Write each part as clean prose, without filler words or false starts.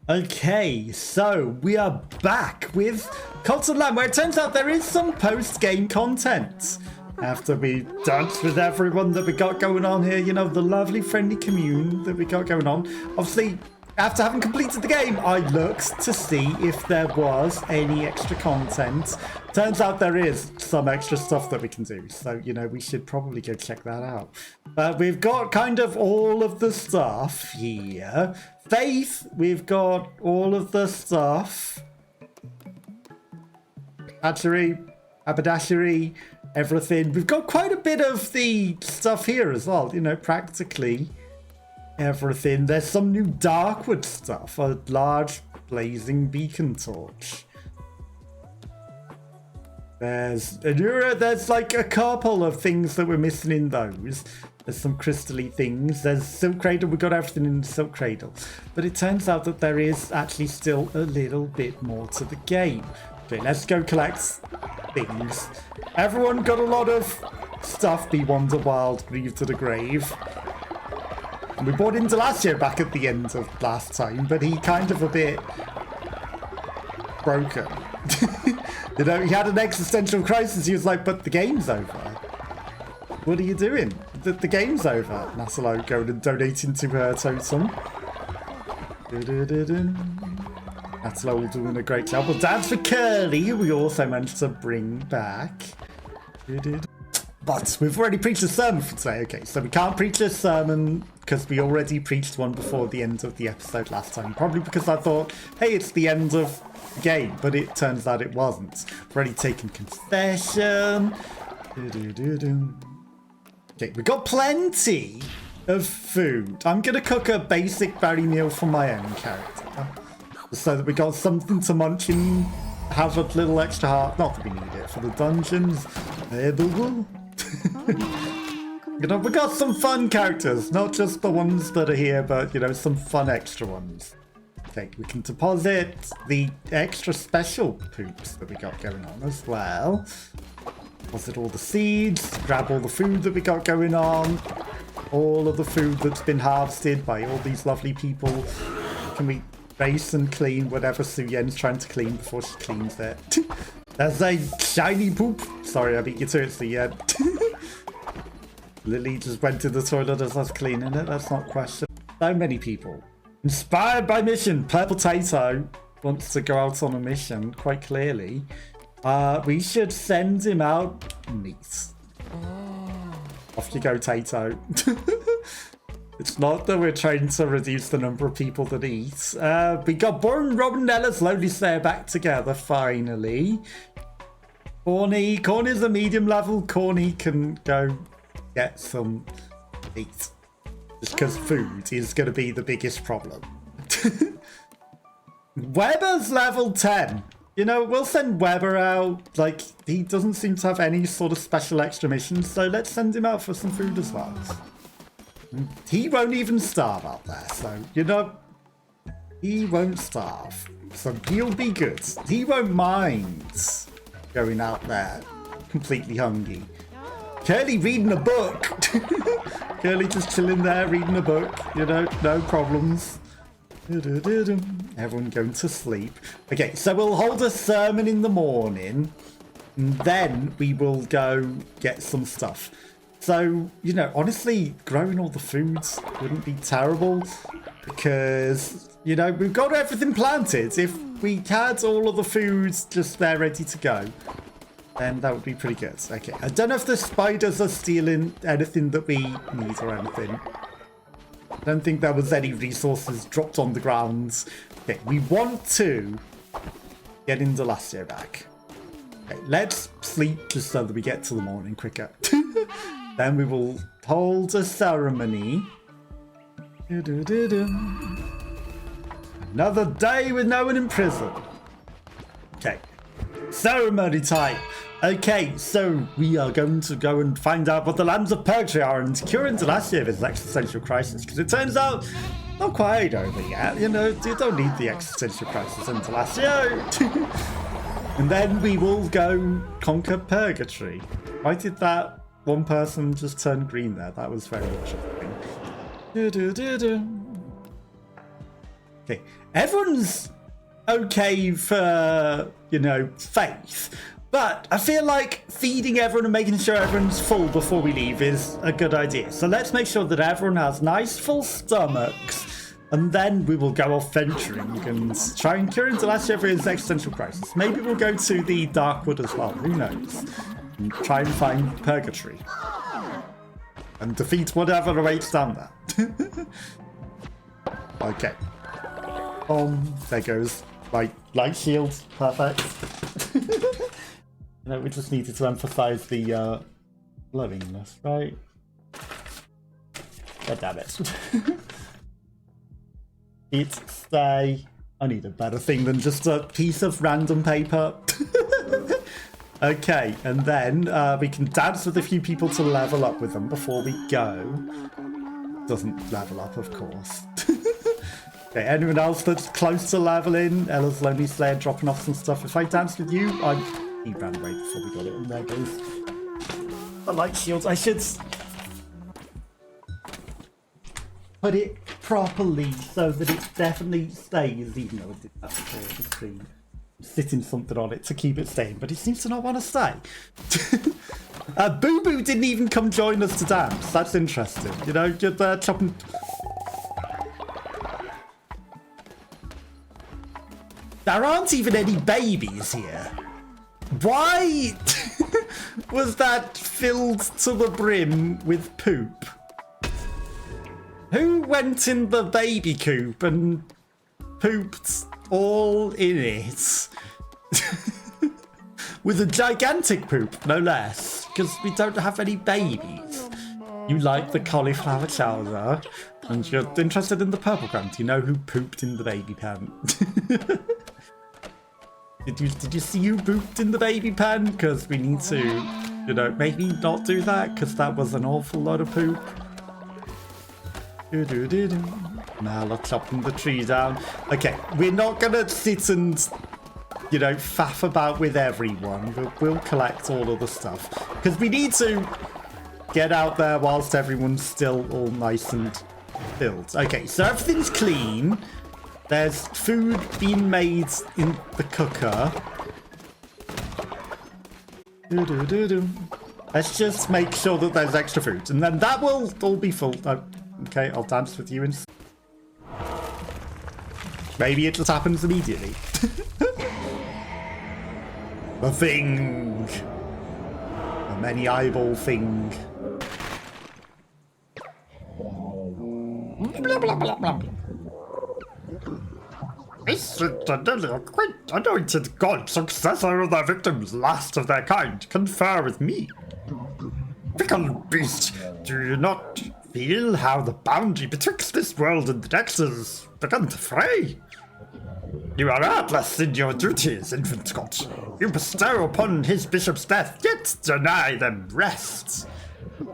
Okay, so we are back with Cult of Lamb, where it turns out there is some post-game content. After we danced with everyone that we got going on here, you know, the lovely friendly commune that we got going on. Obviously, after having completed the game, I looked to see if there was any extra content. Turns out there is some extra stuff that we can do. So, you know, we should probably go check that out. But we've got kind of all of the stuff here. Faith, we've got all of the stuff. Haberdashery, everything. We've got quite a bit of the stuff here as well, you know, practically everything. There's some new Darkwood stuff, a large blazing beacon torch. There's like a couple of things that we're missing in those. There's some crystally things. There's Silk Cradle. We got everything in the Silk Cradle. But it turns out that there is actually still a little bit more to the game. Okay, let's go collect things. Everyone got a lot of stuff. Be Wander Wild, Grieve to the Grave. And we brought Indelacio back at the end of last time, but he kind of a bit broken. You know, he had an existential crisis. He was like, but the game's over. What are you doing? The game's over. Nasolo going and donating to her totem. Nasolo doing a great job. Well, dance for Curly, who we also managed to bring back. But we've already preached a sermon for today. Okay, so we can't preach a sermon because we already preached one before the end of the episode last time. Probably because I thought, hey, it's the end of the game. But it turns out it wasn't. We've already taken confession. Okay, we got plenty of food. I'm going to cook a basic berry meal for my own character. So that we got something to munch and have a little extra heart. Not that we need it for the dungeons. You know, we got some fun characters. Not just the ones that are here, but, you know, some fun extra ones. Okay, we can deposit the extra special poops that we got going on as well. Deposit all the seeds, grab all the food that we got going on, all of the food that's been harvested by all these lovely people. Can we base and clean whatever Su Yen's trying to clean before she cleans it? There's a shiny poop. Sorry, I beat you to it, Su Yen. Lily just went to the toilet as I was cleaning it. That's not question. So many people. Inspired by mission. Purple Tato wants to go out on a mission, quite clearly. We should send him out neat. Off you go, Tato. It's not that we're trying to reduce the number of people that eat. We got Boring Rob and Ella slowly stay back together, finally. Corny's a medium level. Corny can go get some meat. Just because food is going to be the biggest problem. Weber's level 10. You know, we'll send Weber out. Like, he doesn't seem to have any sort of special extra missions, so let's send him out for some food as well. He won't even starve out there, so, you know, he won't starve. So he'll be good. He won't mind going out there completely hungry. Curly reading a book. Curly just chilling there reading a book, you know, no problems. Everyone going to sleep. Okay, so we'll hold a sermon in the morning, and then we will go get some stuff. So, you know, honestly, growing all the foods wouldn't be terrible because, you know, we've got everything planted. If we had all of the foods just there ready to go, then that would be pretty good. Okay, I don't know if the spiders are stealing anything that we need or anything. I don't think there was any resources dropped on the ground. Okay, we want to get Indelacio back. Okay, let's sleep just so that we get to the morning quicker. Then we will hold a ceremony. Another day with no one in prison. Okay, ceremony time. Okay, so we are going to go and find out what the lands of purgatory are and cure Indelacio of his existential crisis. Because it turns out, not quite over yet. You know, you don't need the existential crisis, Indelacio. And then we will go conquer purgatory. Why did that one person just turn green there? That was very interesting. Okay, everyone's okay for, you know, faith. But I feel like feeding everyone and making sure everyone's full before we leave is a good idea. So let's make sure that everyone has nice full stomachs, and then we will go off venturing and try and cure Indelacio for his existential crisis. Maybe we'll go to the Darkwood as well, who knows? And try and find Purgatory. And defeat whatever awaits down there. Okay. There goes my light shield. Perfect. No, we just needed to emphasize the glowingness, right? God damn it. I need a better thing than just a piece of random paper. Okay, and then we can dance with a few people to level up with them before we go. Doesn't level up, of course. Okay, anyone else that's close to leveling? Ella's Lonely Slayer dropping off some stuff. If I dance with you, he ran away before we got it. And there goes the light shield. I should put it properly so that it definitely stays, even though I did that before the screen. Sitting something on it to keep it staying, but it seems to not want to stay. Boo Boo didn't even come join us to dance. That's interesting. You know, just chopping. There aren't even any babies here. Why was that filled to the brim with poop? Who went in the baby coop and pooped all in it? With a gigantic poop, no less, because we don't have any babies. You like the cauliflower chowder, and you're interested in the purple ground. Do you know who pooped in the baby pen? Did you see who pooped in the baby pen? Because we need to, you know, maybe not do that, because that was an awful lot of poop. Now let's chopping the tree down. Okay, we're not gonna sit and, you know, faff about with everyone. We'll collect all of the stuff, because we need to get out there whilst everyone's still all nice and filled. Okay, so everything's clean. There's food being made in the cooker. Let's just make sure that there's extra food, and then that will all be full. Okay, I'll dance with you and maybe it just happens immediately. The thing. The many eyeball thing. Blah, blah, blah, blah. This quite anointed god, successor of the victims, last of their kind, confer with me. Fickle beast, do you not feel how the boundary betwixt this world and the next has begun to fray? You are artless in your duties, infant god. You bestow upon his bishop's death, yet deny them rest.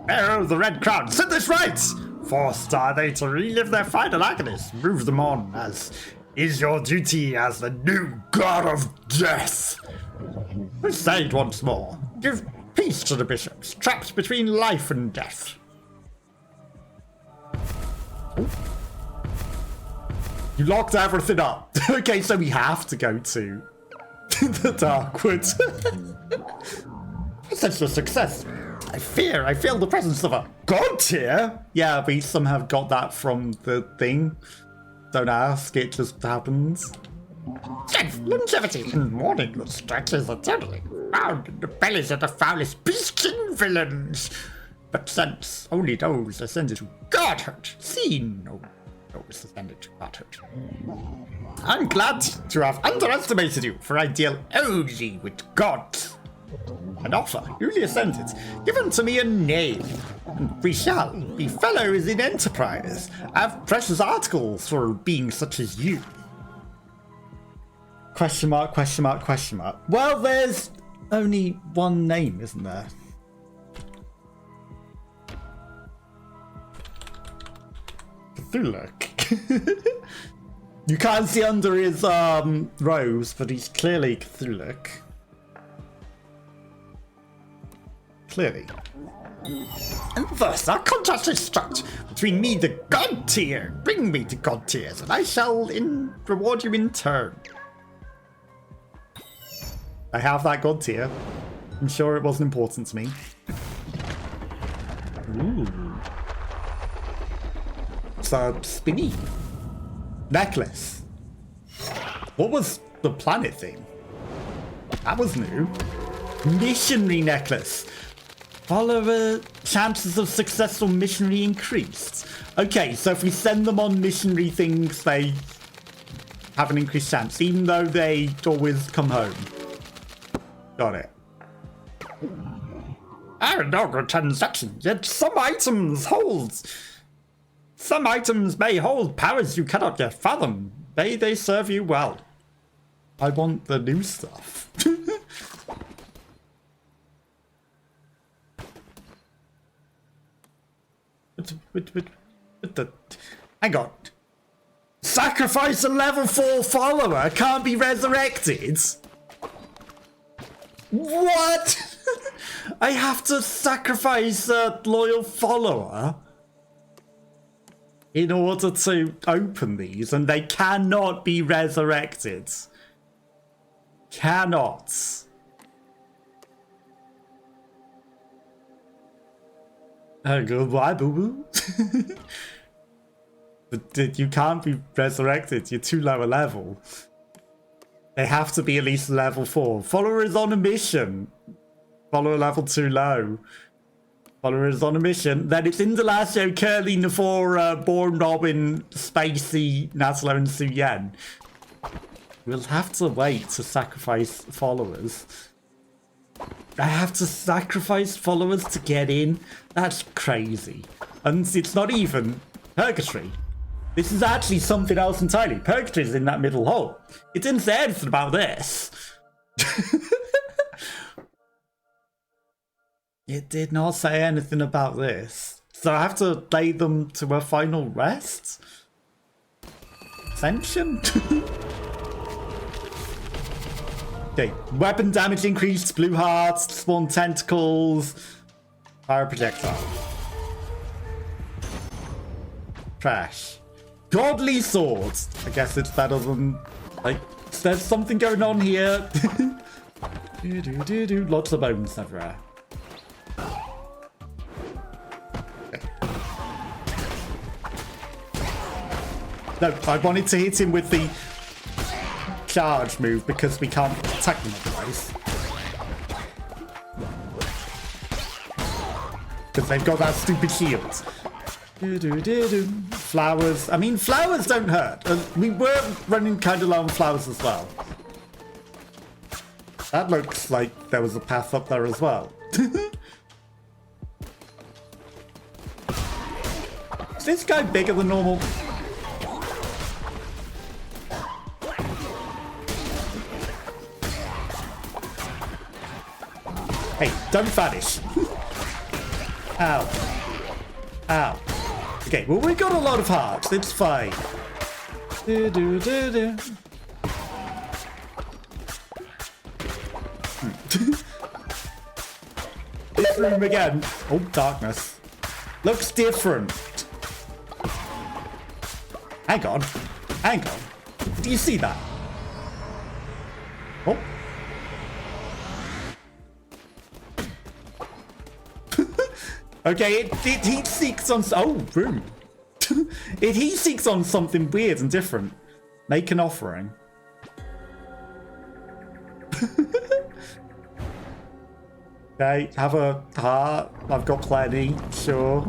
Bearer of the red crown, set this right! Forced are they to relive their final agonies, move them on, as is your duty as the new god of death. Crusade once more. Give peace to the bishops, trapped between life and death. Oh. You locked everything up. Okay, so we have to go to the Darkwood. Such a success. I feel the presence of a god here. Yeah, we somehow got that from the thing. Don't ask, it just happens. Strength, longevity, and morning that stretches eternally. Found in the bellies of the foulest beast-king villains. But since only those ascended to godhood, seen no those ascended to godhood. I'm glad to have underestimated you, for I deal only with gods. An offer, newly ascended, given to me a name. And we shall be fellows in enterprise, have precious articles for being such as you. Question mark, question mark, question mark. Well, there's only one name, isn't there? Cthulhu. You can't see under his robes, but he's clearly Cthulhu. Clearly. And thus our contract is struck between me, the god tier. Bring me to god tiers, and I shall reward you in turn. I have that god tier. I'm sure it wasn't important to me. Ooh. So, spinny. Necklace. What was the planet thing? That was new. Missionary necklace. Follower chances of successful missionary increased. Okay, so if we send them on missionary things, they have an increased chance, even though they always come home. Got it. I no good transaction, yet some items may hold powers you cannot yet fathom. They serve you well. I want the new stuff. Hang on. Sacrifice a level 4 follower can't be resurrected? What? I have to sacrifice a loyal follower in order to open these, and they cannot be resurrected. Cannot. Goodbye, boo-boo. But you can't be resurrected. You're too low a level. They have to be at least level 4. Follower is on a mission. Follower level too low. Follower is on a mission. Then it's Indelacio, Curly, Navora, Born Robin, Spacey, Natalo, and Su Yen. We'll have to wait to sacrifice followers. I have to sacrifice followers to get in? That's crazy. And it's not even Purgatory. This is actually something else entirely. Purgatory is in that middle hole. It didn't say anything about this. It did not say anything about this. So I have to lay them to a final rest? Ascension? Okay, weapon damage increased, blue hearts, spawn tentacles, fire projectile. Trash. Godly swords. I guess it's better than, like, there's something going on here. Lots of bones everywhere. Okay. No, I wanted to hit him with the charge move because we can't attack them otherwise. Because they've got that stupid shield. Flowers. I mean, flowers don't hurt. We were running kind of low on flowers as well. That looks like there was a path up there as well. Is this guy bigger than normal? Hey, don't vanish. Ow. Ow. Okay, well, we got a lot of hearts. It's fine. This room again. Oh, darkness. Looks different. Hang on. Hang on. Do you see that? Oh. Okay, it heat seeks on... Oh, room. It heat seeks on something weird and different. Make an offering. Okay, have a heart. I've got plenty, sure.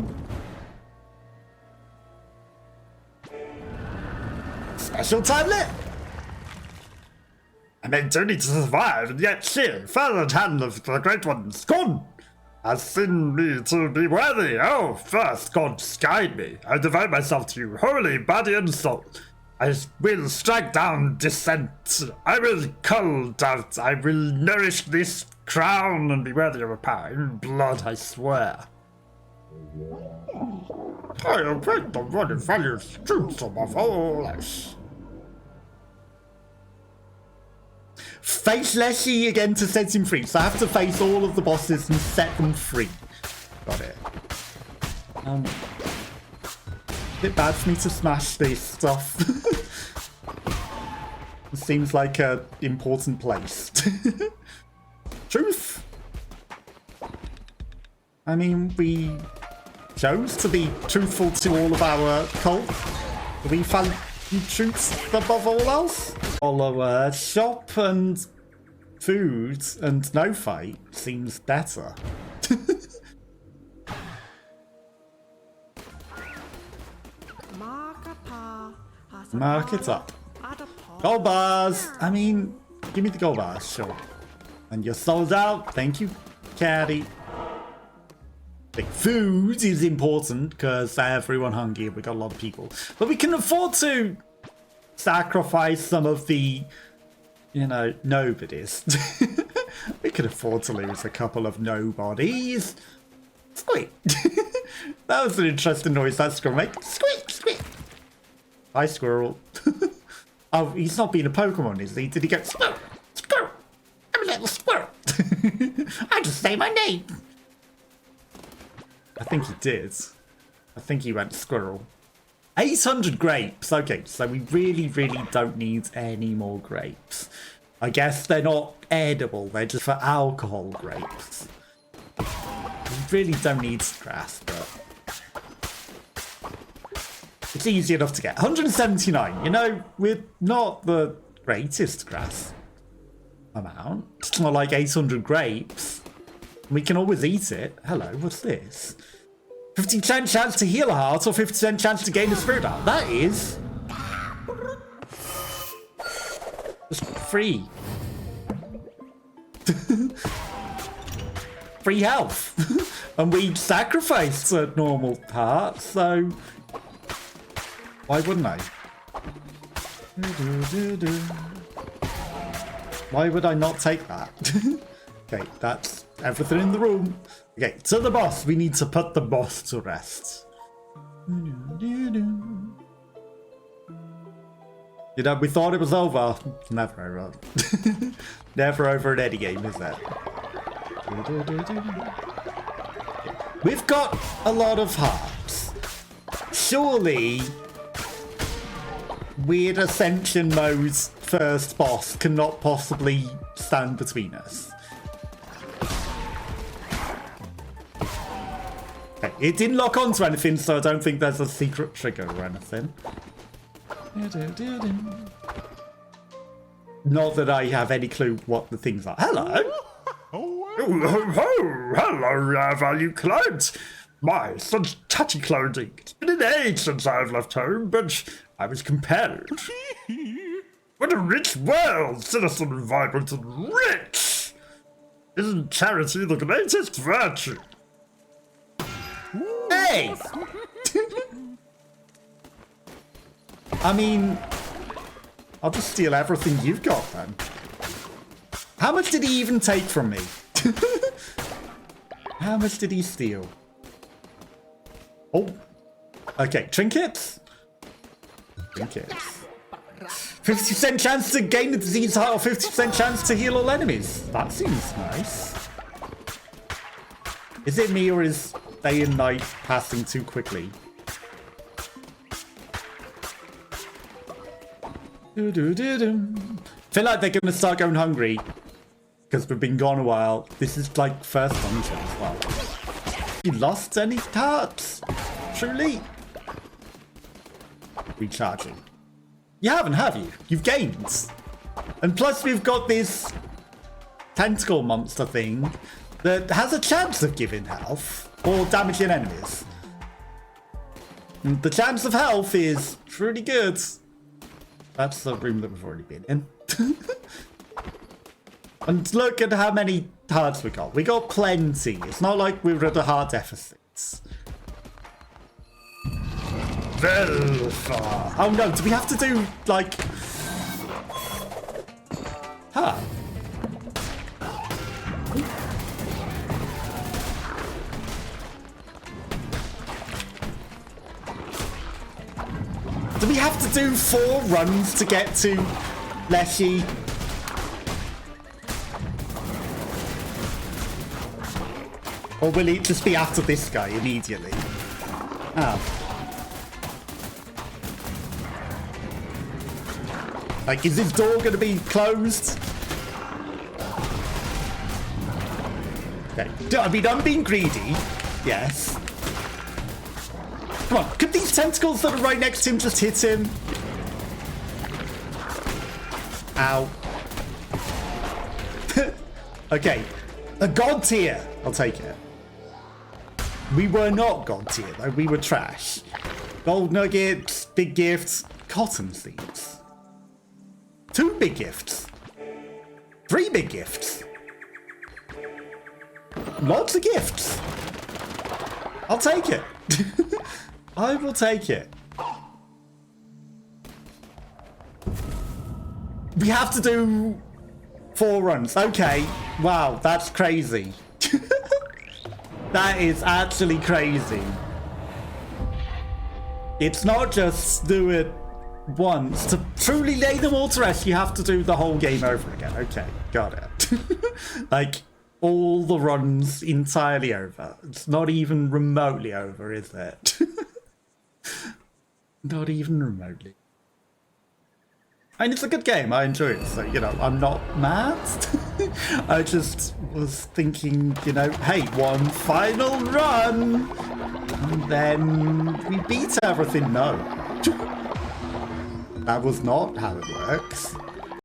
Special tablet! I meant only to survive, and yet she, further hand of the great ones, gone! Has seen me to be worthy. Oh, first God guide me. I devote myself to you, holy body and soul. I will strike down dissent. I will cull doubt. I will nourish this crown and be worthy of a power. In blood, I swear. I await the one values truth above all else. Face Leshy again to set him free. So I have to face all of the bosses and set them free. Got it. Bit bad for me to smash this stuff. It seems like an important place. Truth. I mean, we chose to be truthful to all of our cult. We found truth above all else. Follow shop and food and no fight seems better. Mark it up. Gold bars! I mean, give me the gold bars, sure. And you're sold out. Thank you, Caddy. Like, food is important because everyone hungry. We got a lot of people. But we can afford to sacrifice some of the, you know, nobodies. We can afford to lose a couple of nobodies. Squeak. That was an interesting noise that squirrel made. Squeak, squeak. Hi, squirrel. Oh, he's not being a Pokemon, is he? Did he go, squirrel, squirrel, I'm a little squirrel. I just say my name. I think he did. I think he went squirrel. 800 grapes. Okay, so we really, really don't need any more grapes. I guess they're not edible. They're just for alcohol grapes. We really don't need grass, but it's easy enough to get. 179. You know, we're not the greatest grass amount. It's not like 800 grapes. We can always eat it. Hello, what's this? 50% chance to heal a heart or 50% chance to gain a spirit heart. That is just free. Free health. And we sacrificed a normal heart, so why wouldn't I? Why would I not take that? Okay, that's everything in the room. Okay, to the boss. We need to put the boss to rest. You know, we thought it was over. Never over. Never over in any game, is it? We've got a lot of hearts. Surely Weird Ascension Mode's first boss cannot possibly stand between us. Okay, it didn't lock onto anything, so I don't think there's a secret trigger or anything. Not that I have any clue what the things are. Hello! Hello, value client. My, such touchy clothing. It's been an age since I've left home, but I was compelled. What a rich world, citizen and vibrant and rich! Isn't charity the greatest virtue? Hey! I mean, I'll just steal everything you've got then. How much did he even take from me? How much did he steal? Oh, okay, trinkets? Trinkets. 50% chance to gain the disease heart or 50% chance to heal all enemies. That seems nice. Is it me or is day and night passing too quickly? Feel like they're gonna start going hungry because we've been gone a while. This is like first dungeon as well. You lost any hearts? Truly? Recharging. You haven't, have you? You've gained. And plus we've got this tentacle monster thing that has a chance of giving health or damaging enemies. And the chance of health is pretty good. That's the room that we've already been in. And look at how many hearts we got. We got plenty. It's not like we're at a hard deficit. Well far. Oh no, do we have to do, like... Huh. Do we have to do 4 runs to get to Leshy? Or will it just be after this guy immediately? Oh. Like, is this door going to be closed? Okay. I mean, I'm being greedy. Yes. Come on, could these tentacles that are right next to him just hit him? Ow. Okay. A god tier. I'll take it. We were not god tier, though. We were trash. Gold nuggets, big gifts, cotton seeds. 2 big gifts. 3 big gifts. Lots of gifts. I'll take it. I will take it. We have to do 4 runs. Okay. Wow, that's crazy. That is actually crazy. It's not just do it once. To truly lay them all to rest, you have to do the whole game over again. Okay, got it. Like, all the runs entirely over. It's not even remotely over, is it? Not even remotely. And it's a good game, I enjoy it, so, you know, I'm not mad. I just was thinking, you know, hey, one final run, and then we beat everything. No. That was not how it works.